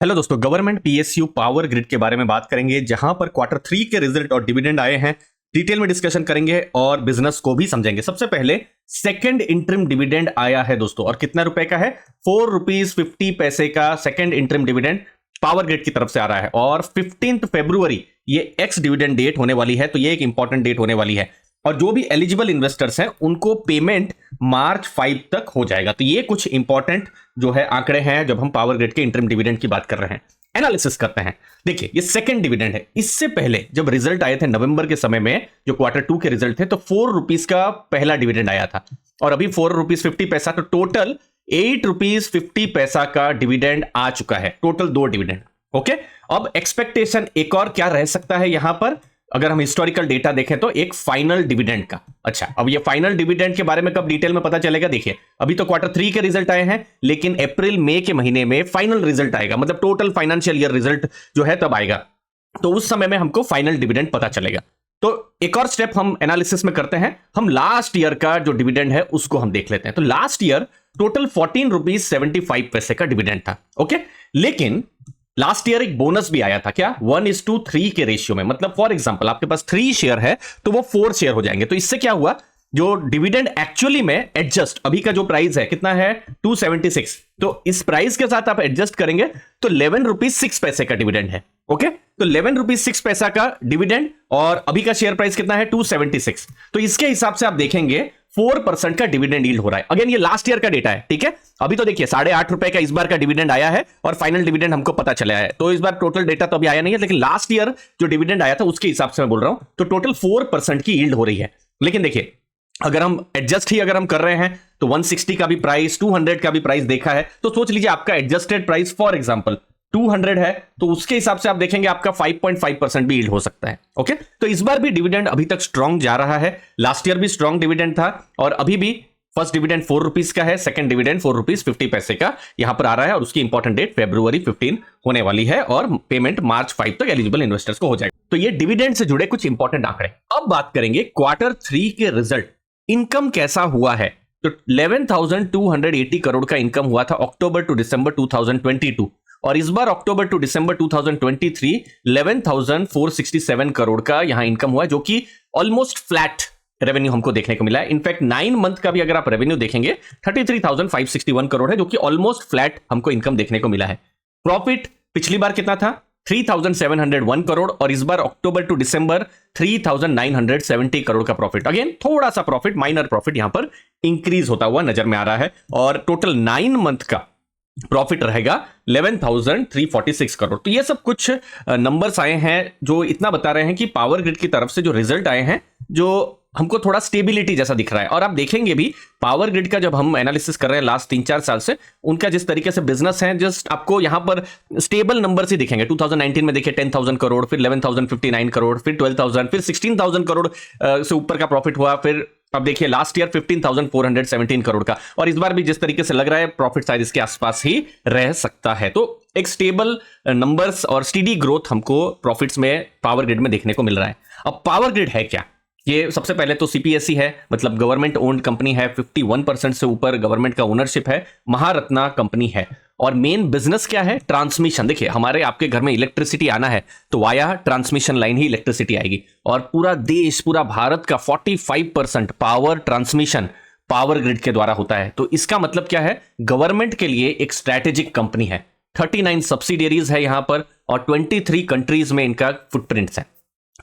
Hello दोस्तों, government PSU power grid के बारे में बात करेंगे, जहां पर क्वार्टर 3 के रिजल्ट और डिविडेंड आए हैं। डिटेल में डिस्कशन करेंगे और बिजनेस को भी समझेंगे। सबसे पहले सेकंड इंटरिम डिविडेंड आया है दोस्तों, और कितना रुपए का है? 4 रुपीज 50 पैसे का second interim dividend power grid की तरफ से आ रहा है। और 15 फरवरी ये एक्स डिविडेंड डेट होने वाली है, तो ये एक इंपॉर्टेंट डेट होने वाली है। और जो भी एलिजिबल इन्वेस्टर्स हैं उनको पेमेंट मार्च 5 तक हो जाएगा। तो ये कुछ इंपॉर्टेंट जो है आंकड़े हैं जब हम पावर ग्रिड के इंटरिम डिविडेंड की बात कर रहे हैं। एनालिसिस करते हैं। देखिए, ये सेकंड डिविडेंड है। इससे पहले जब रिजल्ट आए थे नवंबर के समय में, जो क्वार्टर 2 के रिजल्ट थे, तो 4 रुपीज का पहला डिविडेंड आया था, और अभी 4 रुपीज 50 पैसा, तो टोटल 8 रुपीज 50 पैसा का डिविडेंड आ चुका है। Total 2 dividend. ओके, अब एक्सपेक्टेशन एक और क्या रह सकता है यहां पर? अगर हम हिस्टोरिकल डेटा देखें तो एक फाइनल डिविडेंड का। अच्छा, अब ये फाइनल डिविडेंड के बारे में कब डिटेल में पता चलेगा? देखिए, अभी तो क्वार्टर 3 के रिजल्ट आए हैं, लेकिन अप्रैल मई के महीने में फाइनल रिजल्ट आएगा, मतलब टोटल फाइनेंशियल ईयर रिजल्ट जो है तब आएगा। तो उस समय में हमको फाइनल डिविडेंड पता चलेगा। तो एक और स्टेप हम एनालिसिस में करते हैं। हम लास्ट ईयर का जो डिविडेंड है उसको हम देख लेते हैं। तो लास्ट ईयर टोटल 14 रुपीज 75 पैसे का डिविडेंड था। ओके, लेकिन लास्ट ईयर एक बोनस भी आया था। क्या? 1:3 के रेशियो में। मतलब फॉर एग्जांपल आपके पास 3 शेयर है तो वो 4 शेयर हो जाएंगे। तो इससे क्या हुआ, जो डिविडेंड एक्चुअली में एडजस्ट, अभी का जो प्राइस है कितना है? 276। तो इस प्राइस के साथ आप एडजस्ट करेंगे तो 11 रुपीज 6 पैसे का डिविडेंड है। ओके, तो 11 रुपीज 6 पैसा का डिविडेंड, और अभी का शेयर प्राइस कितना है? 276। तो इसके हिसाब से आप देखेंगे 4% का डिविडेंड यील्ड हो रहा है। अगेन ये लास्ट ईयर का डेटा है, ठीक है। अभी तो देखिए 8.5 रुपए का इस बार का डिविडेंड आया है, और फाइनल डिविडेंड हमको पता चला है। तो इस बार टोटल डेटा तो अभी आया नहीं है, लेकिन लास्ट ईयर जो डिविडेंड आया था उसके हिसाब से मैं बोल रहा हूं। तो टोटल 4% की यील्ड हो रही है। लेकिन देखिए, अगर हम एडजस्ट ही अगर हम कर रहे हैं तो 160 का भी प्राइस, 200 का भी प्राइस देखा है, तो सोच लीजिए आपका एडजस्टेड प्राइस फॉर एग्जांपल 200 है, तो उसके हिसाब से आप देखेंगे आपका 5.5% भी यील्ड हो सकता है। ओके, तो इस बार भी डिविडेंड अभी तक स्ट्रांग जा रहा है। लास्ट ईयर भी स्ट्रांग डिविडेंड था, और अभी भी फर्स्ट डिविडेंड 4 रुपीज का है, सेकंड डिविडेंड 4 रुपीज 50 पैसे का यहां पर आ रहा है, और उसकी इंपॉर्टेंट डेट फरवरी 15 होने वाली है, और पेमेंट मार्च 5 तक एलिजिबल इन्वेस्टर्स को हो जाएगा। तो ये डिविडेंड से जुड़े कुछ इंपॉर्टेंट आंकड़े। अब बात करेंगे क्वार्टर 3 के रिजल्ट। इनकम कैसा हुआ है? तो 11,280 करोड़ का इनकम हुआ था अक्टूबर टू दिसंबर 2022, और इस बार अक्टूबर टू दिसंबर 2023 11,467 करोड़ का यहां इनकम हुआ है, जो कि ऑलमोस्ट फ्लैट रेवेन्यू हमको देखने को मिला है। इनफैक्ट 9 मंथ का भी अगर आप रेवेन्यू देखेंगे 33,561 करोड़ है, जो कि ऑलमोस्ट फ्लैट हमको इनकम देखने को मिला है। प्रॉफिट पिछली बार कितना था? 3,701 करोड़, और इस बार अक्टूबर टू दिसंबर 3,970 करोड़ का प्रॉफिट। अगेन थोड़ा सा प्रॉफिट, माइनर प्रॉफिट यहां पर इंक्रीज होता हुआ नजर में आ रहा है, और टोटल 9 मंथ का प्रॉफिट रहेगा 11,346 करोड़। तो ये सब कुछ नंबर्स आए हैं जो इतना बता रहे हैं कि पावर ग्रिड की तरफ से जो रिजल्ट आए हैं, जो हमको थोड़ा स्टेबिलिटी जैसा दिख रहा है। और आप देखेंगे भी पावर ग्रिड का जब हम एनालिसिस कर रहे हैं लास्ट 3-4 साल से, उनका जिस तरीके से बिजनेस है, जस्ट आपको यहां पर स्टेबल नंबर्स ही दिखेंगे। 2019 में देखिए 10,000 करोड़, फिर 11,059 करोड़, फिर 12,000, फिर 16,000 करोड़ से ऊपर का प्रॉफिट हुआ। फिर अब देखिए लास्ट ईयर 15,417 करोड़ का, और इस बार भी जिस तरीके से लग रहा है प्रॉफिट शायद इसके आसपास ही रह सकता है। तो एक स्टेबल नंबर्स और स्टीडी ग्रोथ हमको प्रॉफिट्स में पावर ग्रिड में देखने को मिल रहा है। अब पावर ग्रिड है क्या? ये सबसे पहले तो सीपीएससी है, मतलब गवर्नमेंट ओन्ड कंपनी है। 51% से ऊपर गवर्नमेंट का ओनरशिप है। महारत्ना कंपनी है, और मेन बिजनेस क्या है? ट्रांसमिशन। देखिए, हमारे आपके घर में इलेक्ट्रिसिटी आना है तो वाया ट्रांसमिशन लाइन ही इलेक्ट्रिसिटी आएगी, और पूरा देश, पूरा भारत का 45% पावर ट्रांसमिशन पावर ग्रिड के द्वारा होता है। तो इसका मतलब क्या है? गवर्नमेंट के लिए एक स्ट्रैटेजिक कंपनी है। 39 सब्सिडियरीज है यहां पर, और 23 कंट्रीज में इनका फुटप्रिंट्स है।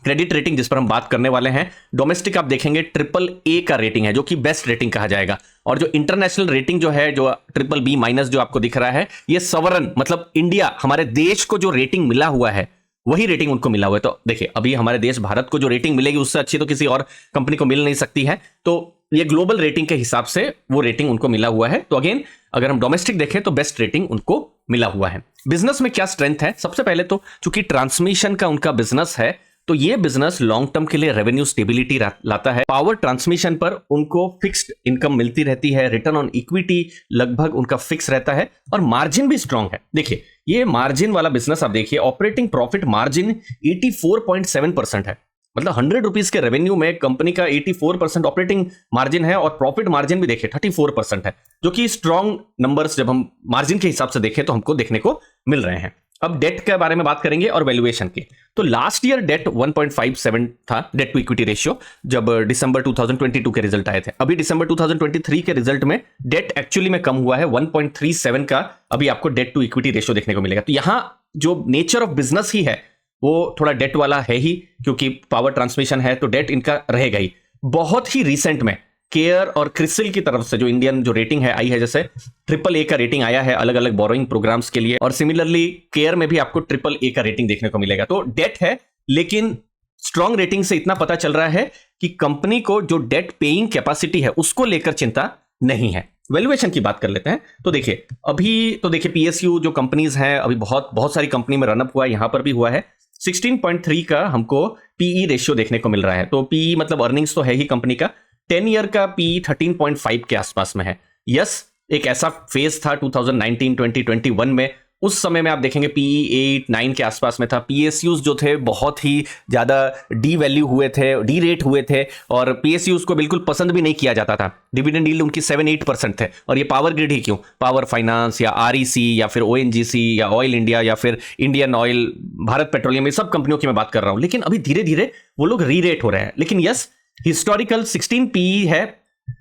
क्रेडिट रेटिंग जिस पर हम बात करने वाले हैं, डोमेस्टिक आप देखेंगे AAA का रेटिंग है, जो कि बेस्ट रेटिंग कहा जाएगा। और जो इंटरनेशनल रेटिंग जो है, जो BBB- जो आपको दिख रहा है, ये सवरन, मतलब इंडिया, हमारे देश को जो रेटिंग मिला हुआ है वही रेटिंग उनको मिला हुआ है। तो देखिए, अभी हमारे देश भारत को जो रेटिंग मिलेगी उससे अच्छी तो किसी और कंपनी को मिल नहीं सकती है। तो ये ग्लोबल रेटिंग के हिसाब से वो रेटिंग उनको मिला हुआ है। तो अगेन अगर हम डोमेस्टिक देखें तो बेस्ट रेटिंग उनको मिला हुआ है। बिजनेस में क्या स्ट्रेंथ है? सबसे पहले तो चूंकि ट्रांसमिशन का उनका बिजनेस है, तो ये बिजनेस लॉन्ग टर्म के लिए रेवेन्यू स्टेबिलिटी लाता है। पावर ट्रांसमिशन पर उनको फिक्स्ड इनकम मिलती रहती है, रिटर्न ऑन इक्विटी लगभग उनका फिक्स रहता है, और मार्जिन भी स्ट्रांग है। देखिए, ये मार्जिन वाला बिजनेस आप देखिए, ऑपरेटिंग प्रॉफिट मार्जिन 84.7% है। मतलब 100 रुपीज के रेवेन्यू में कंपनी का 84% ऑपरेटिंग मार्जिन है, और प्रॉफिट मार्जिन भी देखिए 34% है, जो कि स्ट्रांग नंबर्स जब हम मार्जिन के हिसाब से देखें तो हमको देखने को मिल रहे हैं। अब डेट के बारे में बात करेंगे और वैल्यूएशन की। तो लास्ट ईयर डेट 1.57 था, डेट टू इक्विटी रेशियो, जब दिसंबर 2022 के रिजल्ट आए थे। अभी दिसंबर 2023 के रिजल्ट में डेट एक्चुअली में कम हुआ है, 1.37 का अभी आपको डेट टू इक्विटी रेशियो देखने को मिलेगा। तो यहां जो नेचर ऑफ बिजनेस ही है वो थोड़ा डेट वाला है ही, क्योंकि पावर ट्रांसमिशन है तो डेट इनका रहेगा ही। बहुत ही रिसेंट में केयर और क्रिसिल की तरफ से जो इंडियन जो रेटिंग है आई है, जैसे AAA का रेटिंग आया है अलग अलग बोरोइंग प्रोग्राम्स के लिए, और सिमिलरली केयर में भी आपको AAA का रेटिंग देखने को मिलेगा। तो डेट है, लेकिन स्ट्रॉन्ग रेटिंग से इतना पता चल रहा है कि कंपनी को जो डेट पेइंग कैपेसिटी है उसको लेकर चिंता नहीं है। वैल्यूएशन की बात कर लेते हैं। तो देखिए अभी तो देखिए PSU जो कंपनीज हैं, अभी बहुत सारी कंपनी में रनअप हुआ है, यहां पर भी हुआ है। 16.3 का हमको PE रेशियो देखने को मिल रहा है। तो PE मतलब अर्निंग्स तो है ही कंपनी का। 10 ईयर का PE 13.5 के आसपास में है। यस, एक ऐसा फेज था 2019-2021 में, उस समय में आप देखेंगे PE 8-9 के आसपास में था। PSUs जो थे बहुत ही ज्यादा डी वैल्यू हुए थे, डी रेट हुए थे, और PSUs को बिल्कुल पसंद भी नहीं किया जाता था। डिविडेंड यील्ड उनकी 7-8% थे। और ये पावर ग्रिड ही क्यों, पावर फाइनेंस या REC या फिर ONGC या ऑयल इंडिया या फिर इंडियन ऑयल, भारत पेट्रोलियम, ये सब कंपनियों की मैं बात कर रहा हूं। लेकिन अभी धीरे धीरे वो लोग री रेट हो रहे हैं। लेकिन यस, हिस्टोरिकल 16 PE है,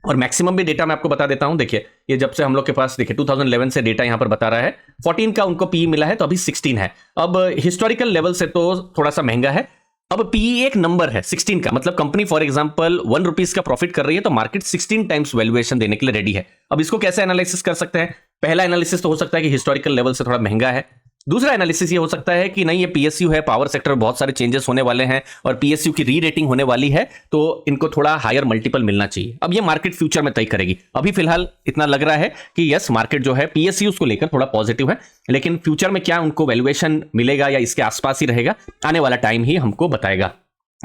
और मैक्सिमम भी डेटा मैं आपको बता देता हूं। देखिए ये जब से हम लोग के पास, देखिए 2011 से डेटा यहां पर बता रहा है, 14 का उनको PE मिला है, तो अभी 16 है। अब हिस्टोरिकल लेवल से तो थोड़ा सा महंगा है। अब PE एक नंबर है 16 का, मतलब कंपनी फॉर एग्जांपल 1 रुपीज का प्रॉफिट कर रही है तो मार्केट 16 टाइम्स वैल्यूएशन देने के लिए रेडी है। अब इसको कैसे एनालिसिस कर सकते हैं? पहला एनालिसिस तो हो सकता है कि हिस्टोरिकल लेवल से थोड़ा महंगा है। दूसरा एनालिसिस ये हो सकता है कि नहीं, ये PSU है, पावर सेक्टर में बहुत सारे चेंजेस होने वाले हैं और PSU की री रेटिंग होने वाली है, तो इनको थोड़ा हायर मल्टीपल मिलना चाहिए। अब ये मार्केट फ्यूचर में तय करेगी। अभी फिलहाल इतना लग रहा है कि यस, मार्केट जो है PSUs को लेकर थोड़ा पॉजिटिव है, लेकिन फ्यूचर में क्या उनको वैल्यूएशन मिलेगा या इसके आसपास ही रहेगा, आने वाला टाइम ही हमको बताएगा।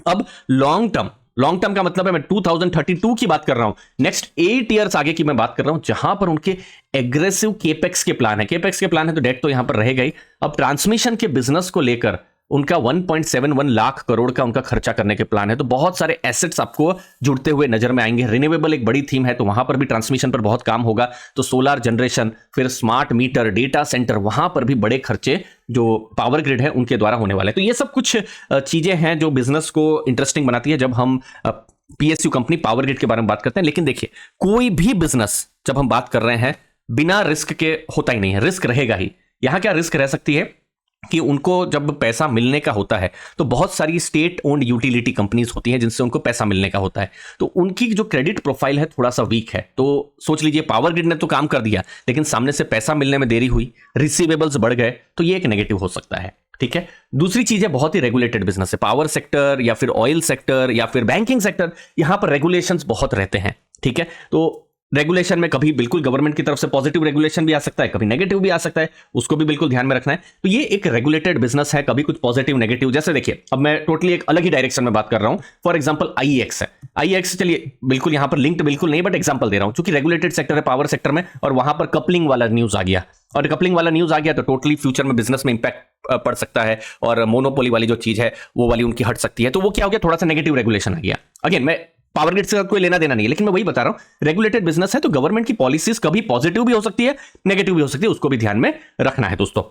अब लॉन्ग टर्म का मतलब है मैं 2032 की बात कर रहा हूं, नेक्स्ट 8 इयर्स आगे की मैं बात कर रहा हूं, जहां पर उनके एग्रेसिव केपेक्स के प्लान है तो डेट तो यहां पर रहेगा ही। अब ट्रांसमिशन के बिजनेस को लेकर उनका 1.71 लाख करोड़ का उनका खर्चा करने के प्लान है, तो बहुत सारे एसेट्स आपको जुड़ते हुए नजर में आएंगे। रिन्यूएबल एक बड़ी थीम है, तो वहां पर भी ट्रांसमिशन पर बहुत काम होगा। तो सोलर जनरेशन, फिर स्मार्ट मीटर, डेटा सेंटर, वहां पर भी बड़े खर्चे जो पावर ग्रिड है उनके द्वारा होने वाले। तो ये सब कुछ चीजें हैं जो बिजनेस को इंटरेस्टिंग बनाती है जब हम PSU कंपनी पावर ग्रिड के बारे में बात करते हैं। लेकिन देखिए, कोई भी बिजनेस जब हम बात कर रहे हैं बिना रिस्क के होता ही नहीं है, रिस्क रहेगा ही। यहां क्या रिस्क रह सकती है कि उनको जब पैसा मिलने का होता है तो बहुत सारी स्टेट ओन्ड यूटिलिटी कंपनीज होती हैं जिनसे उनको पैसा मिलने का होता है, तो उनकी जो क्रेडिट प्रोफाइल है थोड़ा सा वीक है। तो सोच लीजिए पावर ग्रिड ने तो काम कर दिया, लेकिन सामने से पैसा मिलने में देरी हुई, रिसीवेबल्स बढ़ गए, तो ये एक नेगेटिव हो सकता है। ठीक है, दूसरी चीज है बहुत ही रेगुलेटेड बिजनेस है। पावर सेक्टर या फिर ऑयल सेक्टर या फिर बैंकिंग सेक्टर, यहां पर रेगुलेशंस बहुत रहते हैं। ठीक है, तो रेगुलेशन में कभी बिल्कुल गवर्नमेंट की तरफ से पॉजिटिव रेगुलेशन भी आ सकता है, कभी नेगेटिव भी आ सकता है, उसको भी बिल्कुल ध्यान में रखना है। तो ये एक रेगुलेटेड बिजनेस है, कभी कुछ पॉजिटिव नेगेटिव। जैसे देखिए, अब मैं टोटली एक अलग ही डायरेक्शन में बात कर रहा हूं। फॉर एग्जांपल IEX है, IEX चलिए बिल्कुल यहां पर लिंक्ड बिल्कुल नहीं, बट एग्जांपल दे रहा हूं, क्योंकि रेगुलेटेड सेक्टर है पावर सेक्टर में, और वहां पर कपलिंग वाला न्यूज आ गया, और कपलिंग वाला न्यूज आ गया तो टोटली फ्यूचर में बिजनेस में इंपैक्ट पड़ सकता है, और मोनोपोली वाली जो चीज है वो वाली उनकी हट सकती है। तो वो क्या हो गया, थोड़ा सा नेगेटिव रेगुलेशन आ गया। अगेन, मैं पावर ग्रिड से कोई लेना देना नहीं है, लेकिन मैं वही बता रहा हूं, रेगुलेटेड बिजनेस है तो गवर्नमेंट की पॉलिसीज कभी पॉजिटिव भी हो सकती है, नेगेटिव भी हो सकती है, उसको भी ध्यान में रखना है दोस्तों।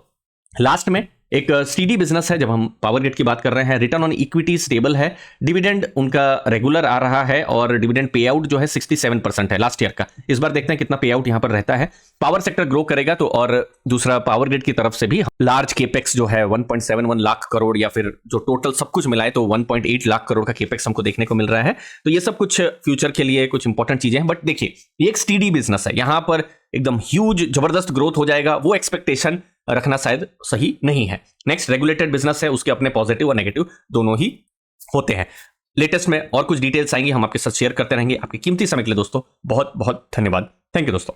लास्ट में एक स्टीडी बिजनेस है जब हम पावर ग्रिड की बात कर रहे हैं। रिटर्न ऑन इक्विटी स्टेबल है, डिविडेंड उनका रेगुलर आ रहा है, और डिविडेंड पे आउट जो है 67% है लास्ट ईयर का। इस बार देखते हैं कितना पे आउट यहां पर रहता है। पावर सेक्टर ग्रो करेगा तो, और दूसरा पावर ग्रिड की तरफ से भी लार्ज केपेक्स जो है 1.71 लाख करोड़, या फिर जो टोटल सब कुछ मिलाए तो 1.8 लाख करोड़ का केपेक्स हमको देखने को मिल रहा है। तो ये सब कुछ फ्यूचर के लिए कुछ इंपॉर्टेंट चीजें हैं। बट देखिए, ये एक स्टीडी बिजनेस है, यहां पर एकदम ह्यूज जबरदस्त ग्रोथ हो जाएगा, वो एक्सपेक्टेशन रखना शायद सही नहीं है। नेक्स्ट, रेगुलेटेड बिजनेस है, उसके अपने पॉजिटिव और नेगेटिव दोनों ही होते हैं। लेटेस्ट में और कुछ डिटेल्स आएंगी, हम आपके साथ शेयर करते रहेंगे। आपके कीमती समय के लिए दोस्तों बहुत बहुत धन्यवाद। थैंक यू दोस्तों।